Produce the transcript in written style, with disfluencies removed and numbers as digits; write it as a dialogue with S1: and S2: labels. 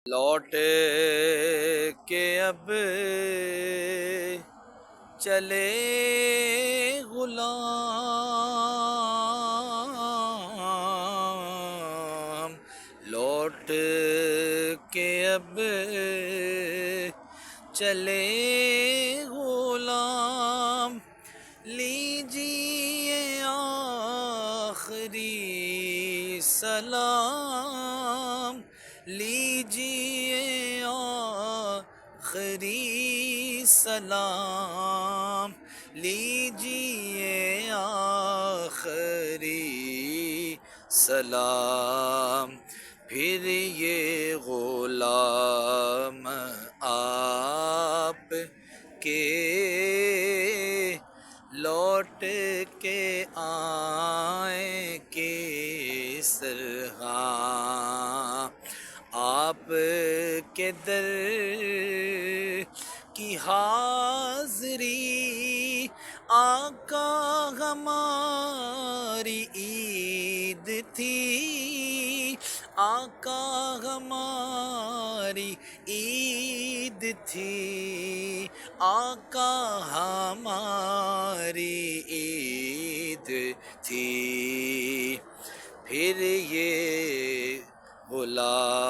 S1: لوٹ کے اب چلے غلام، لوٹ کے اب چلے غلام، لیجیے آخری سلام، لیجیے آخری سلام، لیجیے آخری سلام۔ پھر یہ غلام آپ کے لوٹ کے آئیں کس طرح، آپ کے در کی حاضری آقا ہماری عید تھی، آقا ہماری عید تھی، آقا ہماری عید تھی۔ پھر یہ غلام